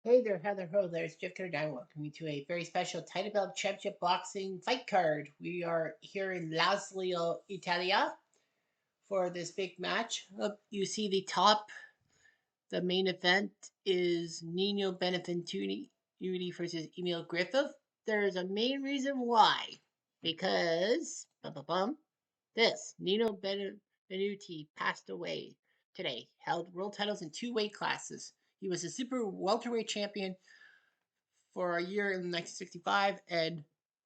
Hey there, Heather Ho. There's Jeff Kennedy. Welcome you to a very special Title Belt Championship Boxing fight card. We are here in Lazio, Italia for this big match. Up, you see the top. The main event is Nino Benventuri versus Emil Griffith. There's a main reason why. Because, this Nino Benvenuti passed away today. Held world titles in two weight classes. He was a super welterweight champion for a year in 1965 and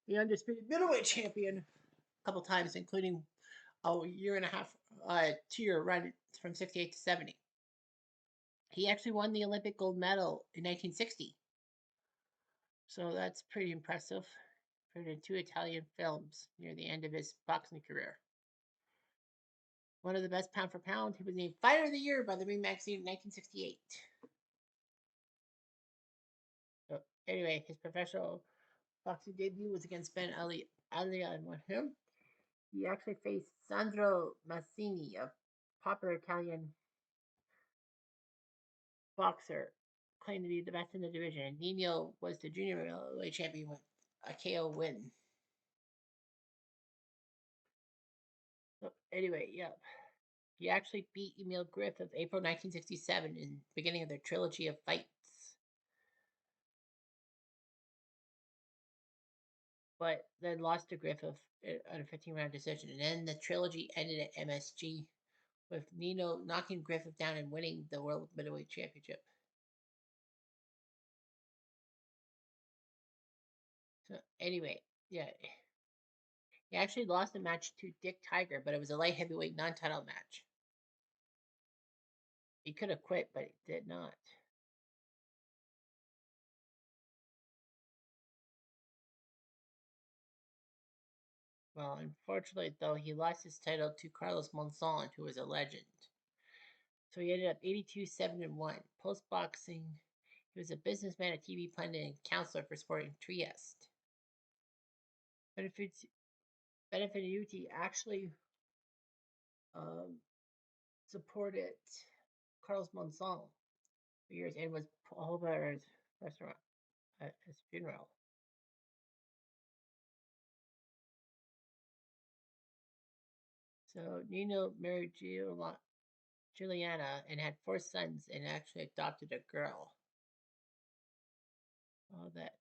the undisputed middleweight champion a couple times, including a year and a half, 2 year run from 68 to 70. He actually won the Olympic gold medal in 1960. So that's pretty impressive. Appeared in two Italian films near the end of his boxing career. One of the best pound for pound, he was named Fighter of the Year by the Ring Magazine in 1968. So anyway, his professional boxing debut was against Ben Alia and won him. He actually faced Sandro Massini, a popular Italian boxer, claimed to be the best in the division. And Nino was the junior middleweight champion with a KO win. So anyway, yeah. He actually beat Emil Griffith April 1967 in the beginning of their trilogy of fights. But then lost to Griffith on a 15-round decision. And then the trilogy ended at MSG with Nino knocking Griffith down and winning the World Middleweight Championship. So anyway, yeah. He actually lost the match to Dick Tiger, but it was a light heavyweight non-title match. He could have quit, but he did not. Well, unfortunately, though, he lost his title to Carlos Monzon, who was a legend. So he ended up 82-7-1. Post boxing, he was a businessman, a TV pundit, and counselor for Sporting Trieste. Benvenuti actually supported Carlos Monzon for years and was all over his restaurant at his funeral. So Nino married Juliana and had 4 sons and actually adopted a girl. All that.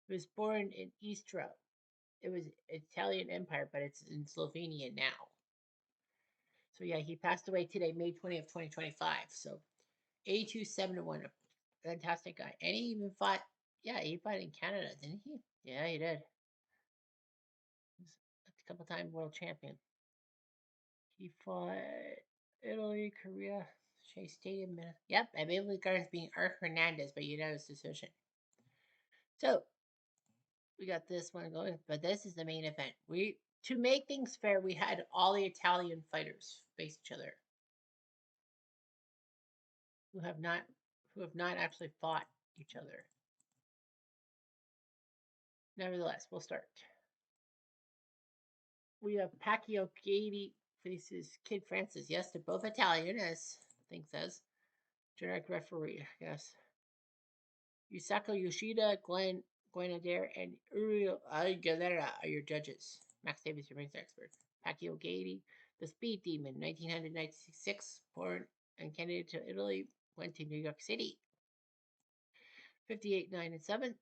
He was born in Istra. It was Italian Empire, but it's in Slovenia now. So yeah, he passed away today, May 20th, 2025. So 82-7-1. A fantastic guy. And he even fought, he fought in Canada, didn't he? Yeah, he did. He was a couple time world champion. He fought Italy, Korea, Shea Stadium. Yep, I believe the guard's being Art Hernandez by unanimous decision. So we got this one going, but this is the main event. To make things fair, we had all the Italian fighters face each other who have not actually fought each other. Nevertheless, we'll start. We have Pacquiao Gady faces Kid Francis. Yes, they're both Italian, as the thing says. Generic referee, yes. Yusako Yoshida, Glenn Adair, and Uriel Aguilera are your judges. Max Davis, your rings expert. Pacquiao Gady, the Speed Demon, 1996, born and candidate to Italy, went to New York City. 58-9-7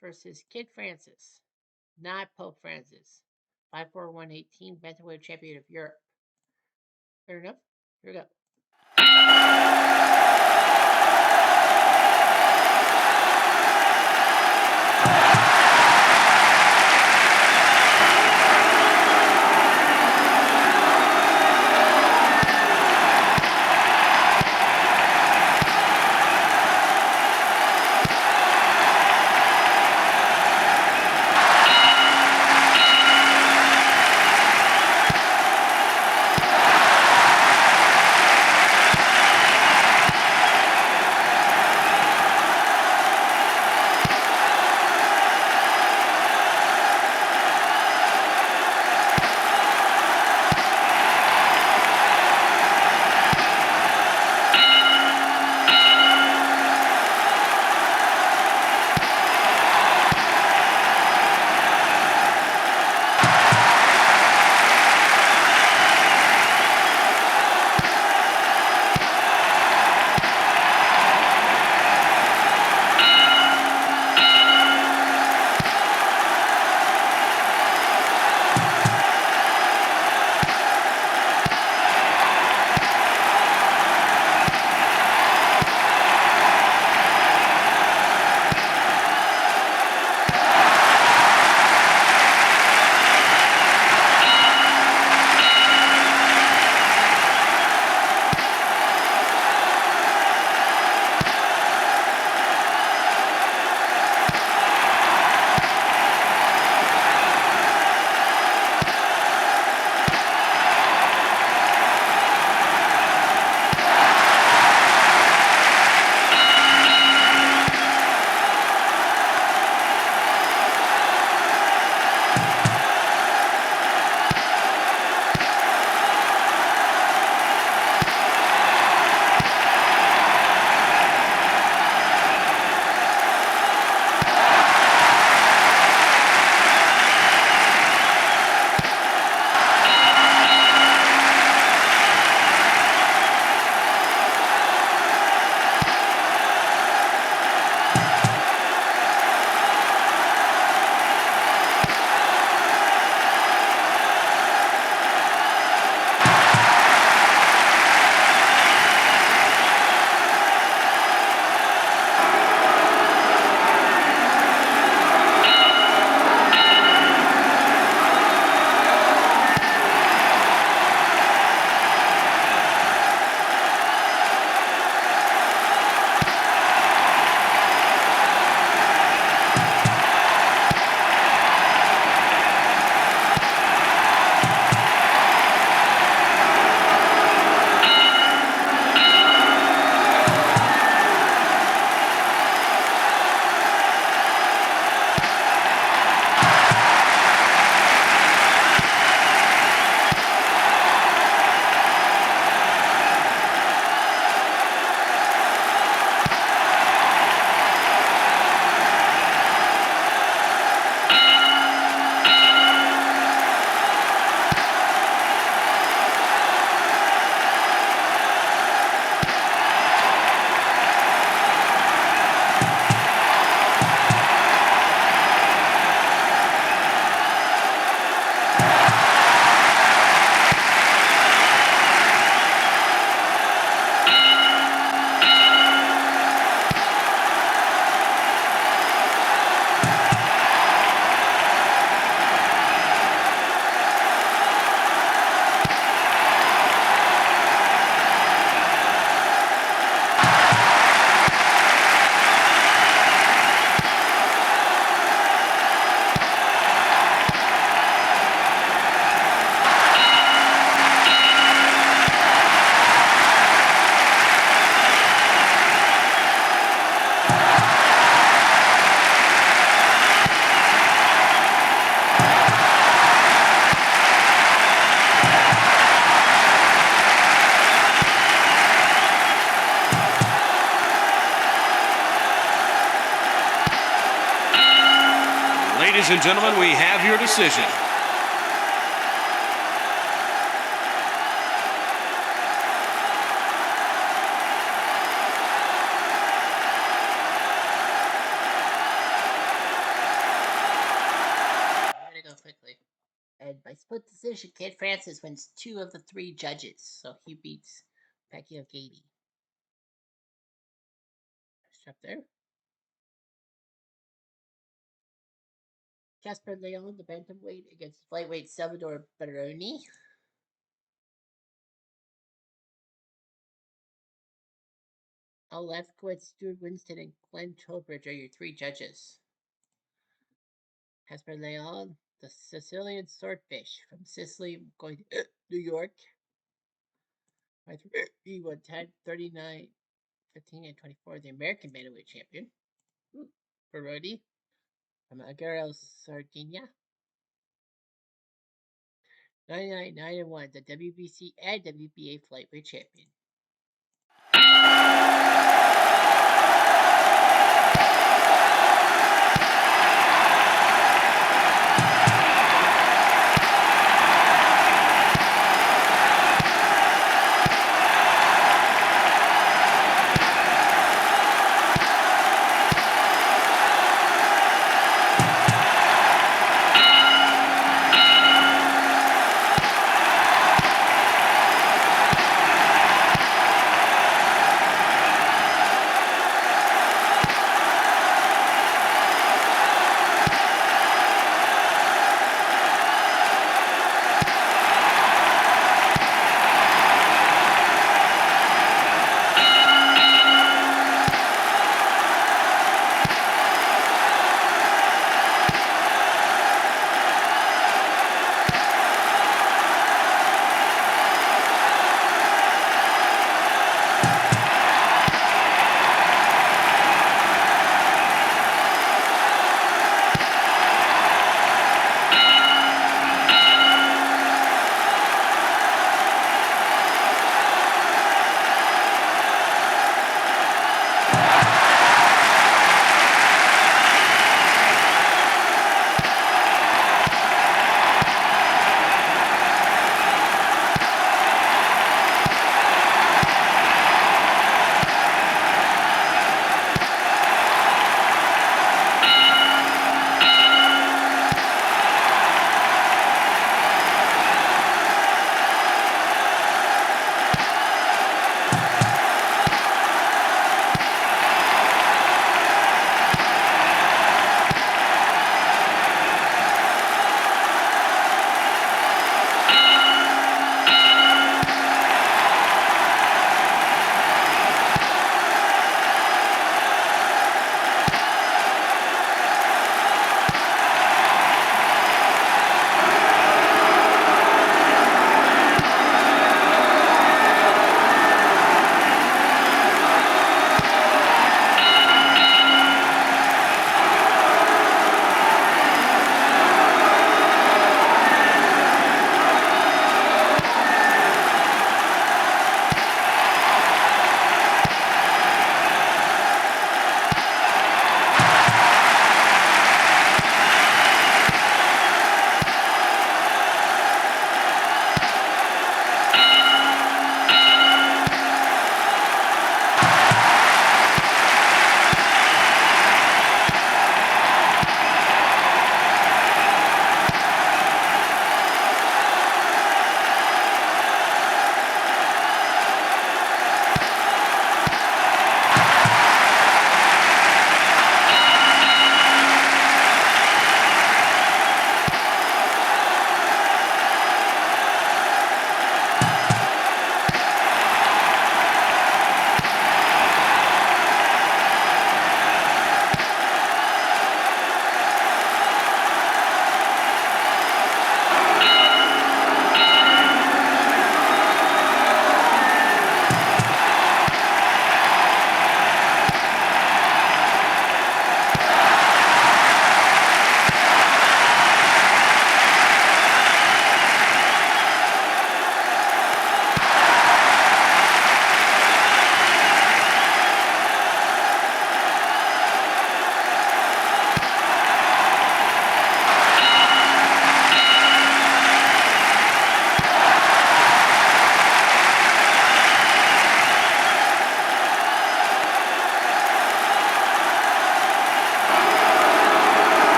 versus Kid Francis, not Pope Francis. 5'4", 118, bantamweight champion of Europe. Fair enough? Here we go. Ladies and gentlemen, we have your decision. I'm gonna go quickly. And by split decision, Kid Francis wins 2 of the 3 judges, so he beats Pacquiao Gady. Stop there. Jasper Leon, the bantamweight, against flyweight Salvador Baroni. Al Lefkowitz, Stuart Winston, and Glenn Trowbridge are your 3 judges. Jasper Leon, the Sicilian swordfish from Sicily, going to New York. He won 10, 39, 15, and 24, the American bantamweight champion. Baroni from Agaro, Sardinia. 99, 9, and 1, the WBC and WBA flyweight champion.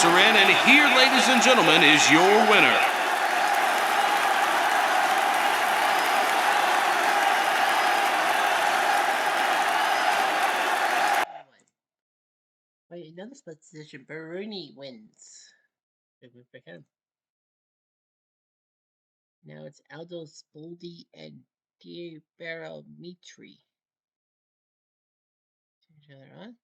votes are in, and here, ladies and gentlemen, is your winner. Wait, another split decision. Baruni wins. Good move for him. Now it's Aldo Spoldi and Diabero Mitri. Each other on.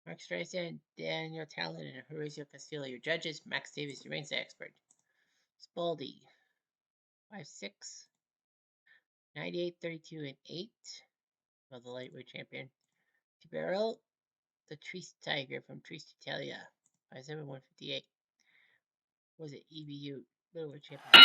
Mark Streisand, Daniel Talon, and Horacio Castillo. Your judges, Max Davis, your ringside expert. Spaldi, 5'6", 98, 32, and 8. Well, the lightweight champion. Tibero, the Trieste Tiger from Trieste, Italia. 5'7", 158. Was it EBU? Middleweight champion.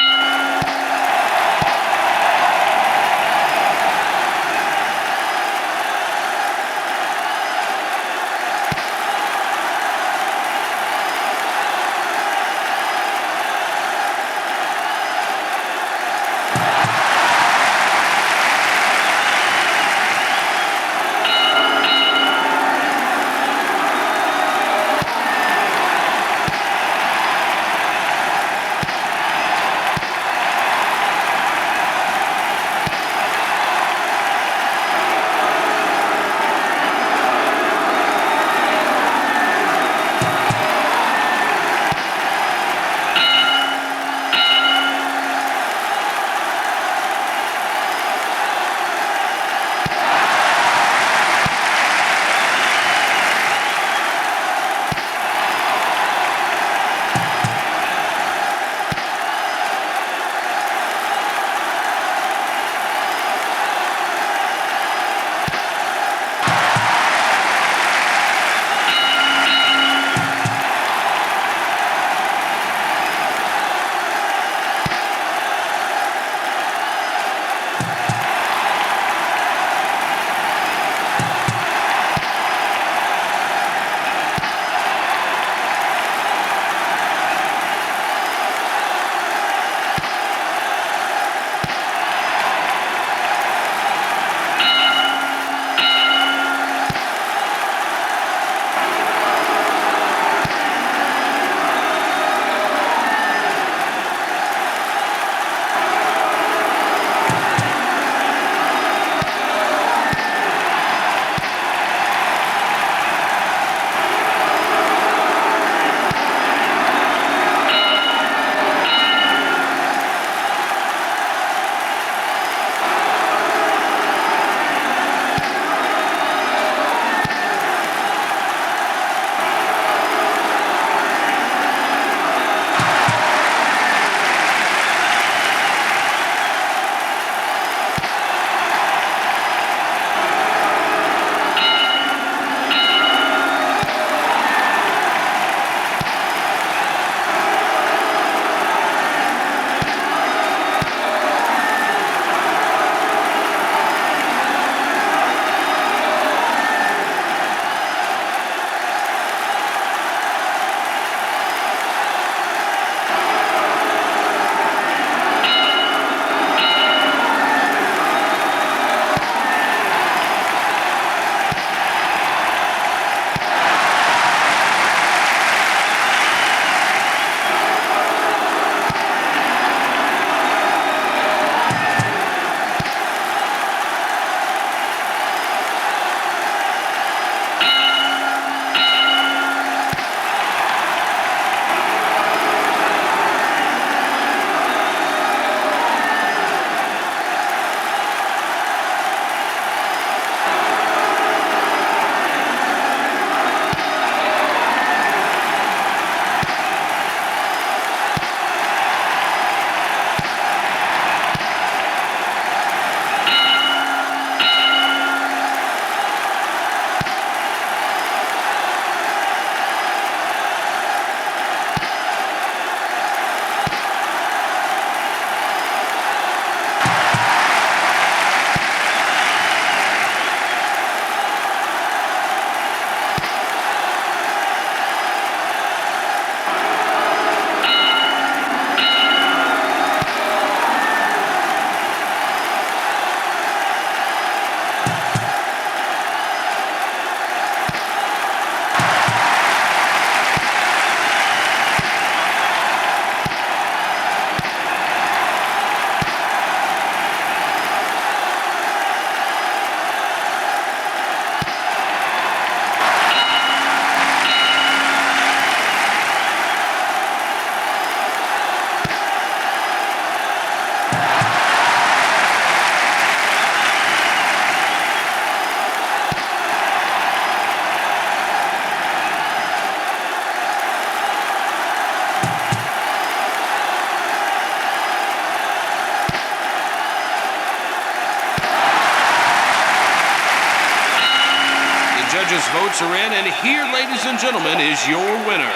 votes are in, and here, ladies and gentlemen, is your winner.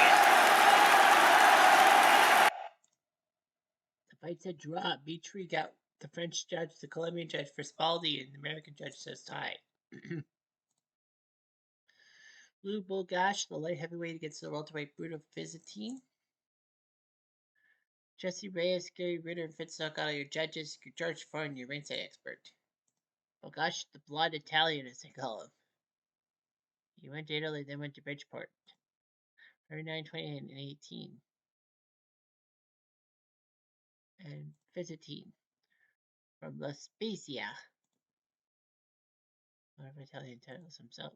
The fight said draw. Benventuri got the French judge, the Colombian judge for Spaldi, and the American judge says tie. Blue Bulgash, the light heavyweight against the welterweight Bruno Byzantine. Jesse Reyes, Gary Ritter, and Vince Delgado, your judges. George Foreign, your ringside expert. Bulgash, the blood Italian, as they call him. He went to Italy, then went to Bridgeport. 39, 28, and 18. And Byzantine from La Spezia. One of Italian titles himself.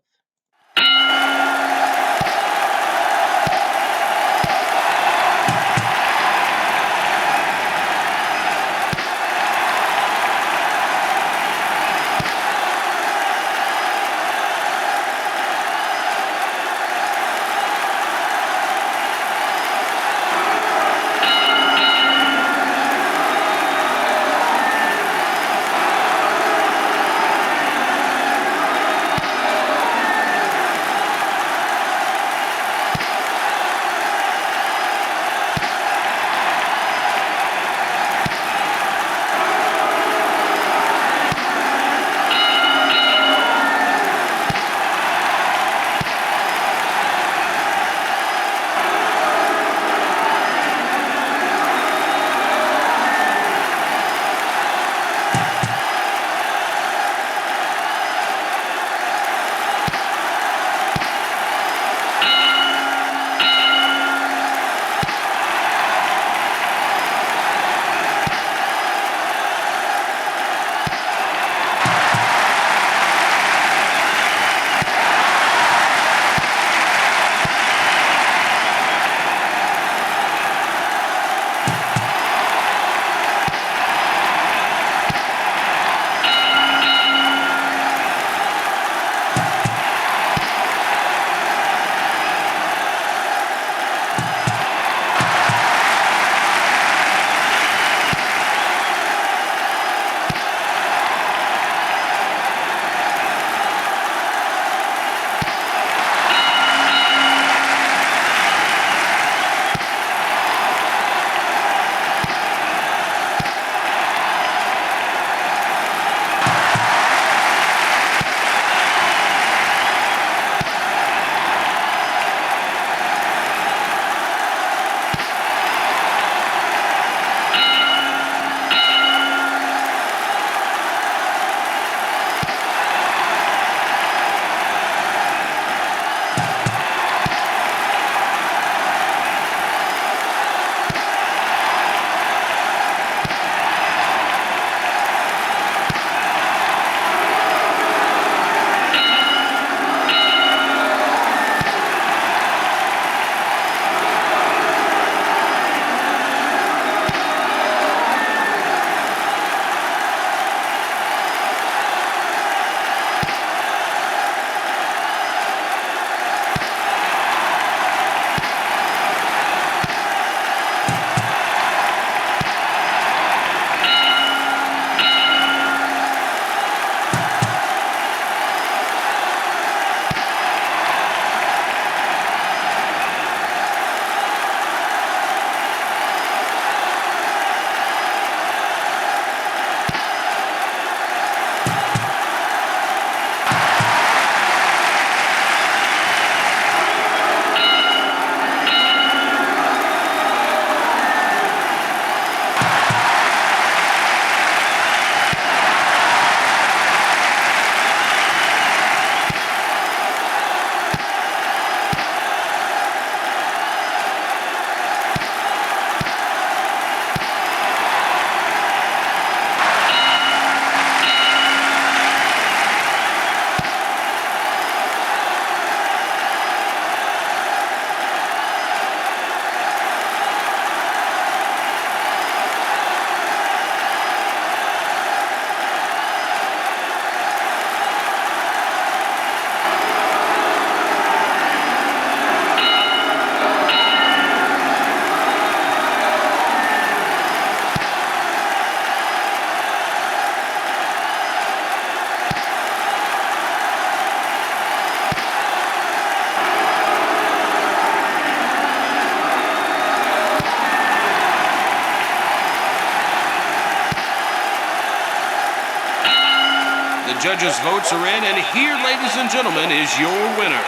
The judges' votes are in, and here, ladies and gentlemen, is your winner.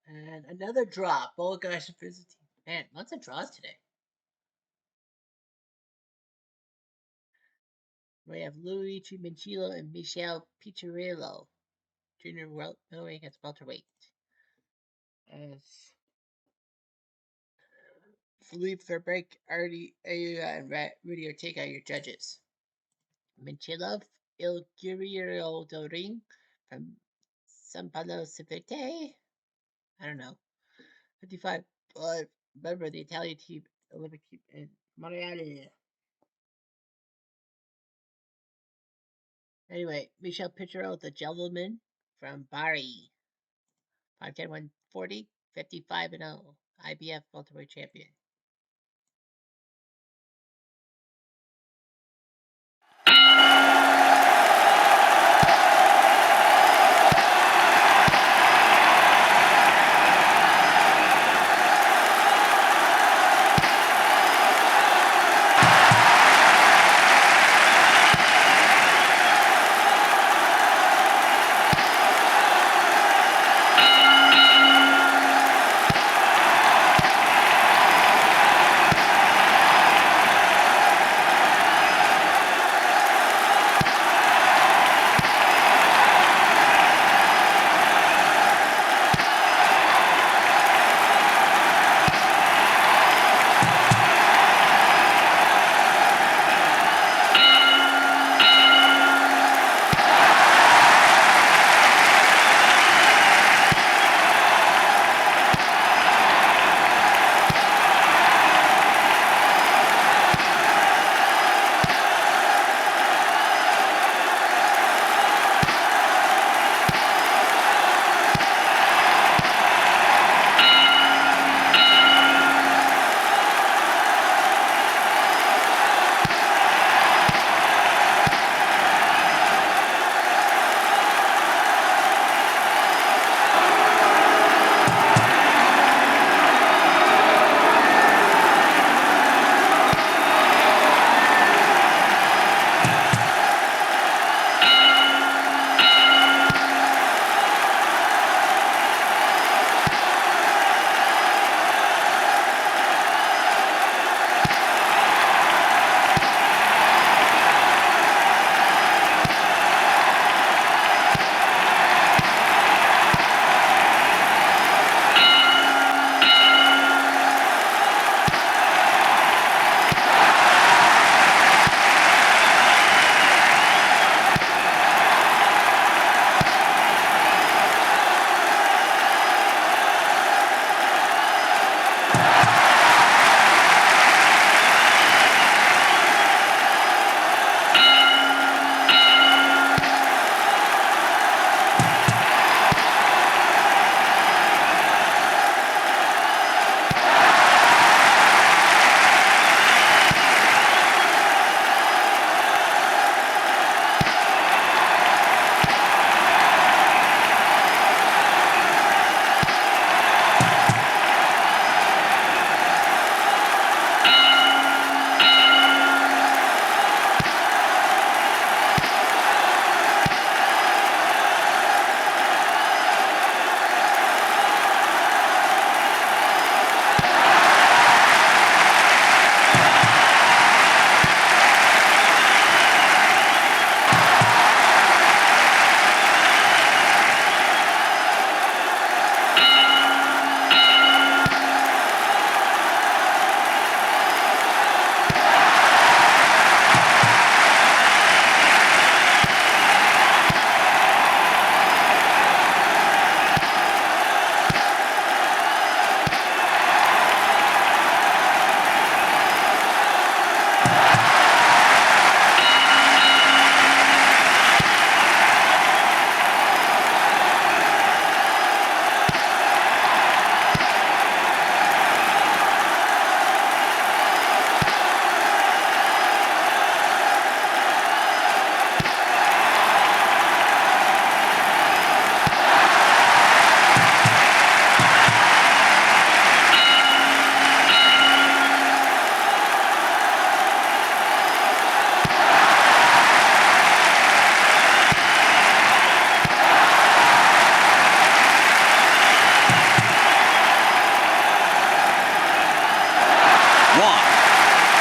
And another draw. Bowl guys visiting. Man, lots of draws today. We have Luigi Minchillo and Michelle Piccirillo. Junior middleweight against welterweight. As Philippe Verbeek, Artie Ayuga, and Rudy Ortega are your judges. Minchilov Il Guerriero del Ring from San Pablo Civite. I don't know. 55 member of the Italian team, Olympic team in Montreal. Anyway, Michel Piccirillo, the gentleman from Bari. 5'10", 140, 55-0, IBF welterweight champion.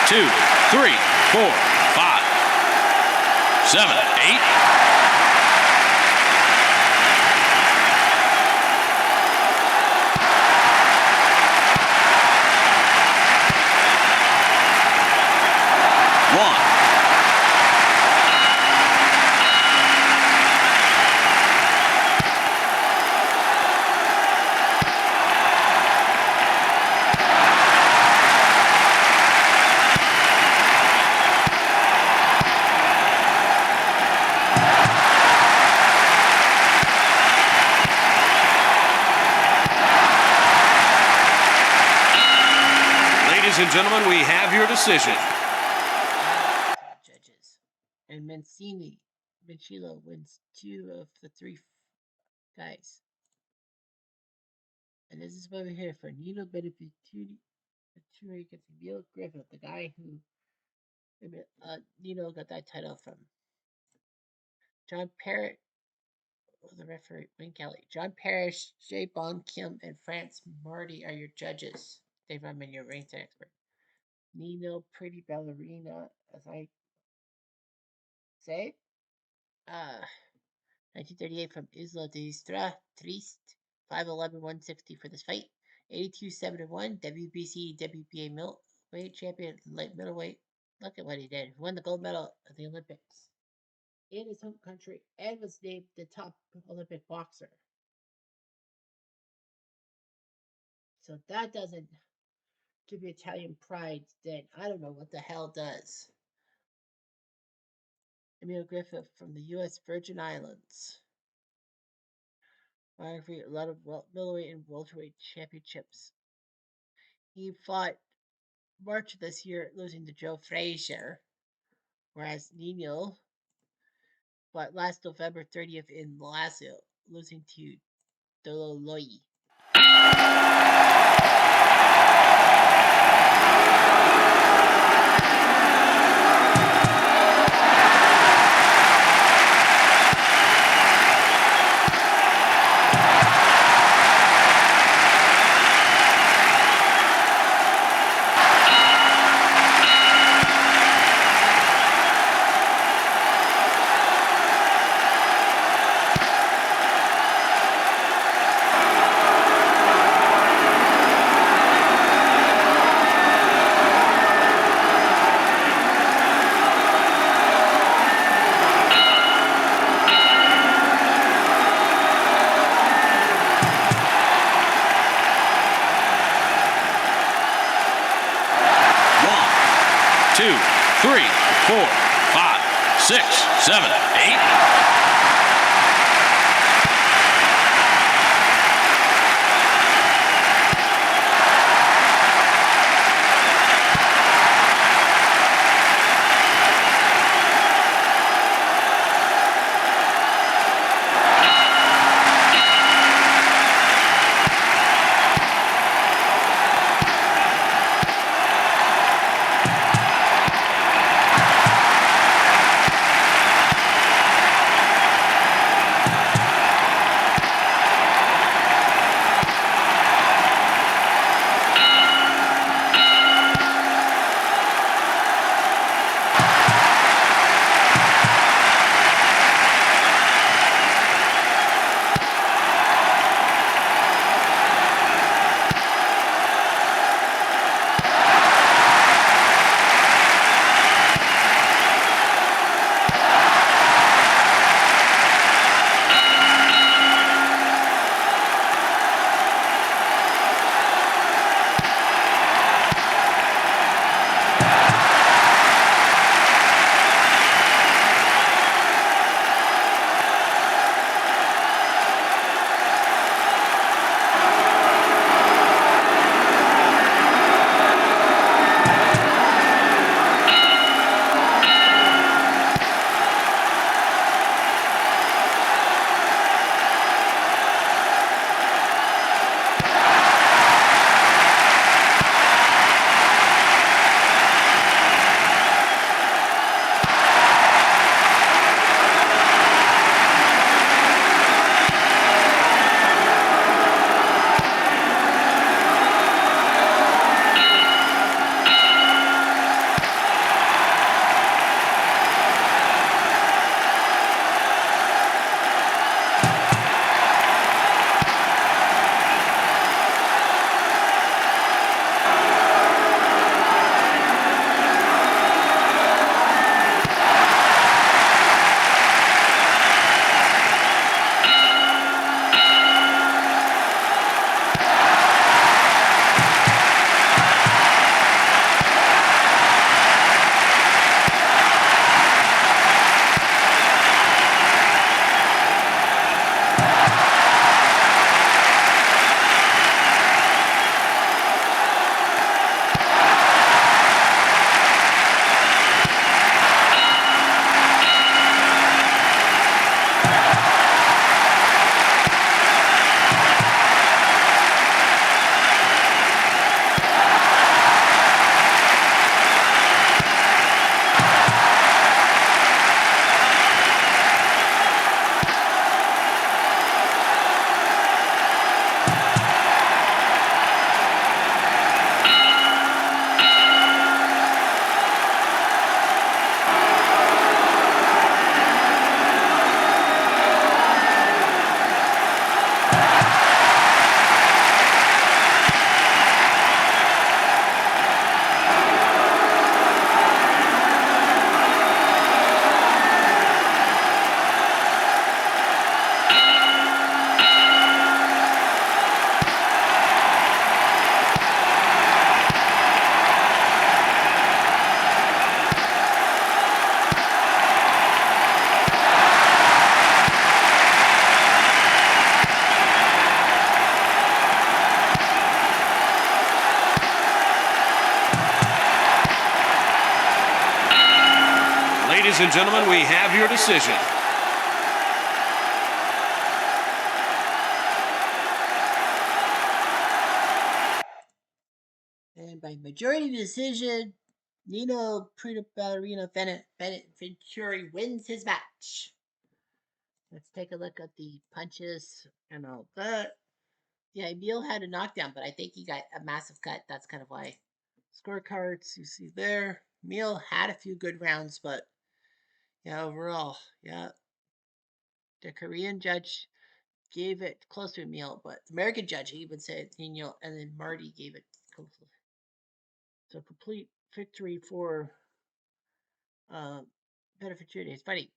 2, 3, 4, 5, 7, 8. Ladies and gentlemen, we have your decision. Judges. And Mancino wins 2 of the 3 guys. And this is what we're here for. Nino Benventuri gets Neil Griffith, the guy who Nino got that title from. John Parrott, the referee, Wayne Kelly. John Parrish, J. Bon Kim, and France Marty are your judges. Dave, I'm your ring expert. Nino, pretty ballerina, as I say. 1938 from Isla de Istra, Triste. 5'11", 160 for this fight. 82, 7-1, WBC, WBA middleweight champion, light middleweight. Look at what he did. He won the gold medal at the Olympics in his home country and was named the top Olympic boxer. So if that doesn't give you Italian pride, then I don't know what the hell does. Emil Griffith from the U.S. Virgin Islands. A lot of middleweight and welterweight championships. He fought March of this year, losing to Joe Frazier, whereas Nino fought last November 30th in Lazio, losing to Dololoyi. ladies and gentlemen, we have your decision. And by majority decision, Nino Ballerina Benventuri wins his match. Let's take a look at the punches and all that. Yeah, Emil had a knockdown, but I think he got a massive cut. That's kind of why. Scorecards you see there. Emil had a few good rounds, but yeah, overall, yeah. The Korean judge gave it close to Emil, but the American judge even said Nino, and then Marty gave it close. So complete victory for Benventuri. It's funny.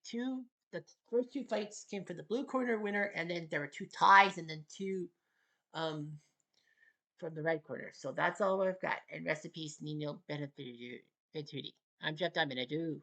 The first two fights came for the blue corner winner, and then there were two ties, and then two um from the red corner. So that's all I've got. And rest in peace, Nino Benventuri. I'm Jeff Diamond. Adieu.